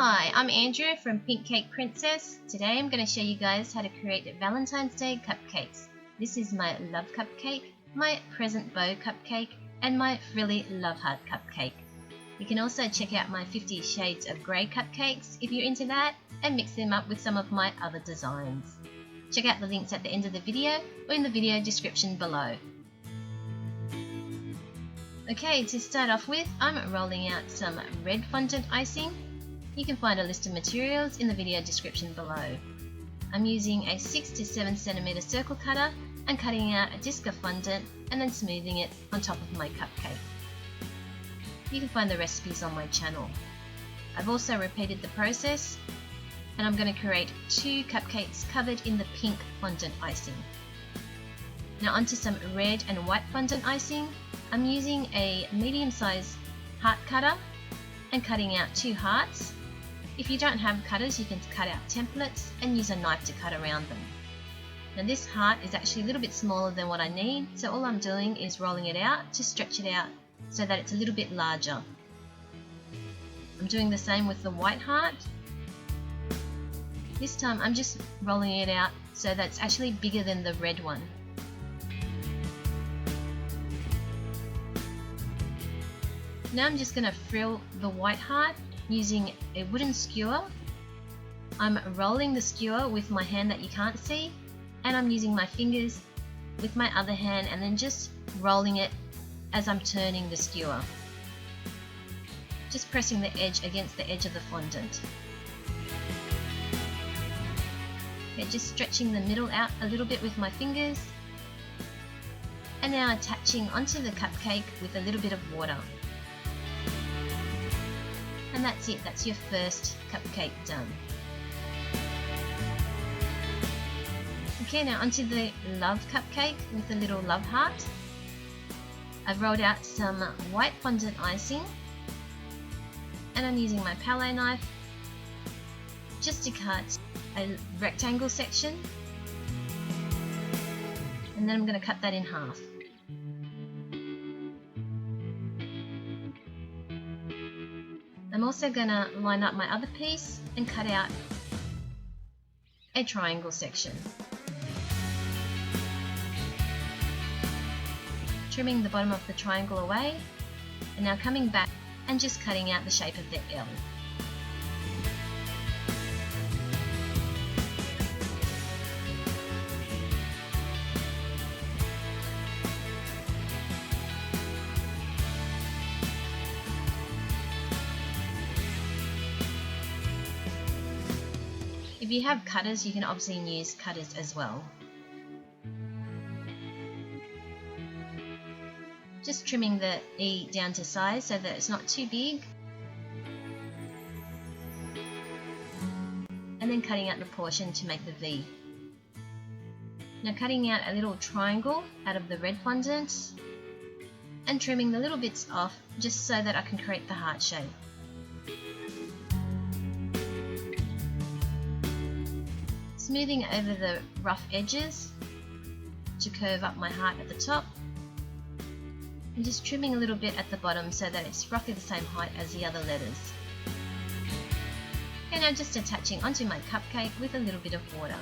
Hi, I'm Andrea from Pink Cake Princess. Today I'm going to show you guys how to create Valentine's Day cupcakes. This is my love cupcake, my present bow cupcake, and my frilly love heart cupcake. You can also check out my 50 Shades of Grey cupcakes if you're into that, and mix them up with some of my other designs. Check out the links at the end of the video or in the video description below. Okay, to start off with, I'm rolling out some red fondant icing. You can find a list of materials in the video description below. I'm using a 6 to 7 cm circle cutter and cutting out a disc of fondant and then smoothing it on top of my cupcake. You can find the recipes on my channel. I've also repeated the process, and I'm going to create 2 cupcakes covered in the pink fondant icing. Now onto some red and white fondant icing. I'm using a medium-sized heart cutter and cutting out 2 hearts. If you don't have cutters, you can cut out templates and use a knife to cut around them. Now this heart is actually a little bit smaller than what I need, so all I'm doing is rolling it out to stretch it out so that it's a little bit larger. I'm doing the same with the white heart. This time I'm just rolling it out so that it's actually bigger than the red one. Now I'm just going to frill the white heart using a wooden skewer. I'm rolling the skewer with my hand that you can't see, and I'm using my fingers with my other hand and then just rolling it as I'm turning the skewer. Just pressing the edge against the edge of the fondant. Okay, just stretching the middle out a little bit with my fingers. And now attaching onto the cupcake with a little bit of water. And that's it, that's your first cupcake done. Okay, now onto the love cupcake with the little love heart. I've rolled out some white fondant icing, and I'm using my palette knife just to cut a rectangle section, and then I'm going to cut that in half. I'm also going to line up my other piece and cut out a triangle section. Trimming the bottom of the triangle away, and now coming back and just cutting out the shape of the L. If you have cutters, you can obviously use cutters as well. Just trimming the E down to size so that it's not too big. And then cutting out the portion to make the V. Now cutting out a little triangle out of the red fondant and trimming the little bits off just so that I can create the heart shape. Smoothing over the rough edges to curve up my heart at the top, and just trimming a little bit at the bottom so that it's roughly the same height as the other letters. And now just attaching onto my cupcake with a little bit of water.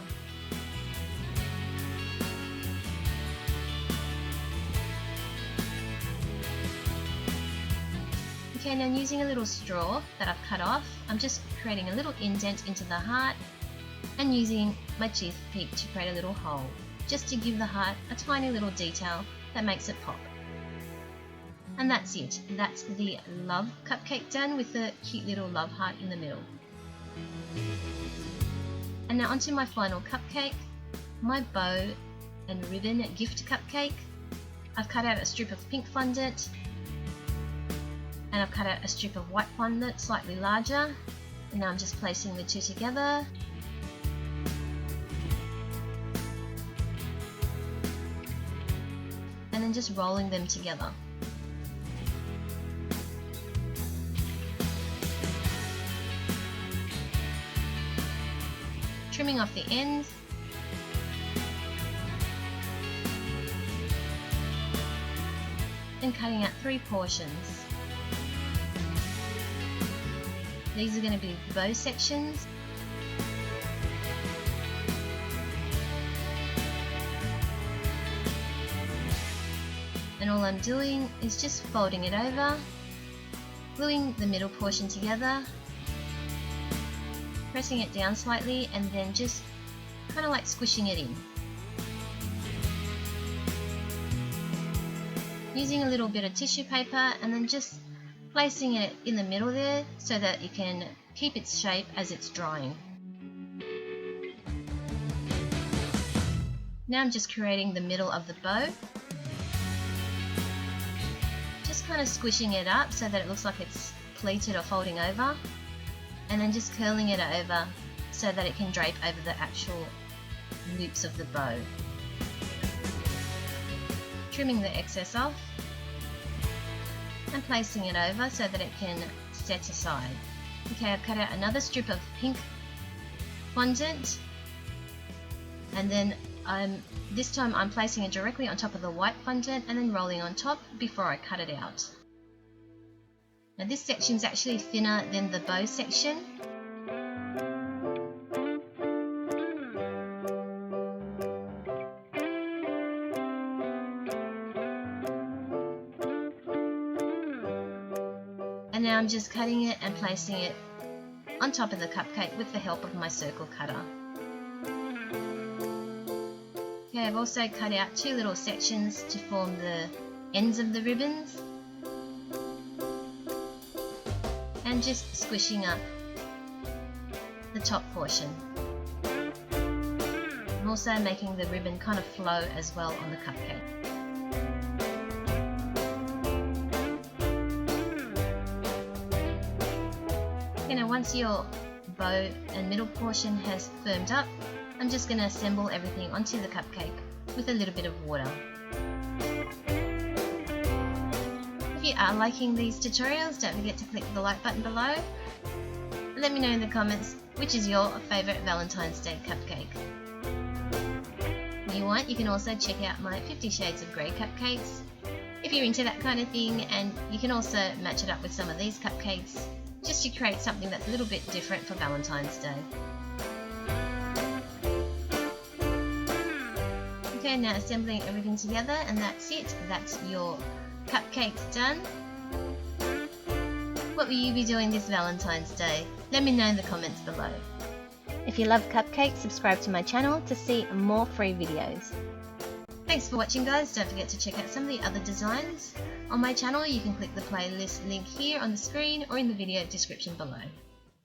Okay, now using a little straw that I've cut off, I'm just creating a little indent into the heart and using my toothpick to create a little hole, just to give the heart a tiny little detail that makes it pop. And that's it. That's the love cupcake done with the cute little love heart in the middle. And now onto my final cupcake, my bow and ribbon gift cupcake. I've cut out a strip of pink fondant, and I've cut out a strip of white fondant slightly larger, and now I'm just placing the two together. And then just rolling them together. Trimming off the ends. And cutting out 3 portions. These are going to be bow sections. And all I'm doing is just folding it over, gluing the middle portion together, pressing it down slightly, and then just kind of like squishing it in. Using a little bit of tissue paper and then just placing it in the middle there so that it can keep its shape as it's drying. Now I'm just creating the middle of the bow. Just kind of squishing it up so that it looks like it's pleated or folding over, and then just curling it over so that it can drape over the actual loops of the bow. Trimming the excess off and placing it over so that it can set aside. Okay, I've cut out another strip of pink fondant, and then this time I'm placing it directly on top of the white fondant and then rolling on top before I cut it out. Now this section is actually thinner than the bow section. And now I'm just cutting it and placing it on top of the cupcake with the help of my circle cutter. Okay, I've also cut out two little sections to form the ends of the ribbons, and just squishing up the top portion. I'm also making the ribbon kind of flow as well on the cupcake. Okay, now once your bow and middle portion has firmed up, I'm just going to assemble everything onto the cupcake with a little bit of water. If you are liking these tutorials, don't forget to click the like button below. Let me know in the comments which is your favourite Valentine's Day cupcake. If you want, you can also check out my 50 Shades of Grey cupcakes if you're into that kind of thing, and you can also match it up with some of these cupcakes just to create something that's a little bit different for Valentine's Day. Okay, now assembling everything together, and that's it. That's your cupcakes done. What will you be doing this Valentine's Day? Let me know in the comments below. If you love cupcakes, subscribe to my channel to see more free videos. Thanks for watching, guys. Don't forget to check out some of the other designs on my channel. You can click the playlist link here on the screen or in the video description below.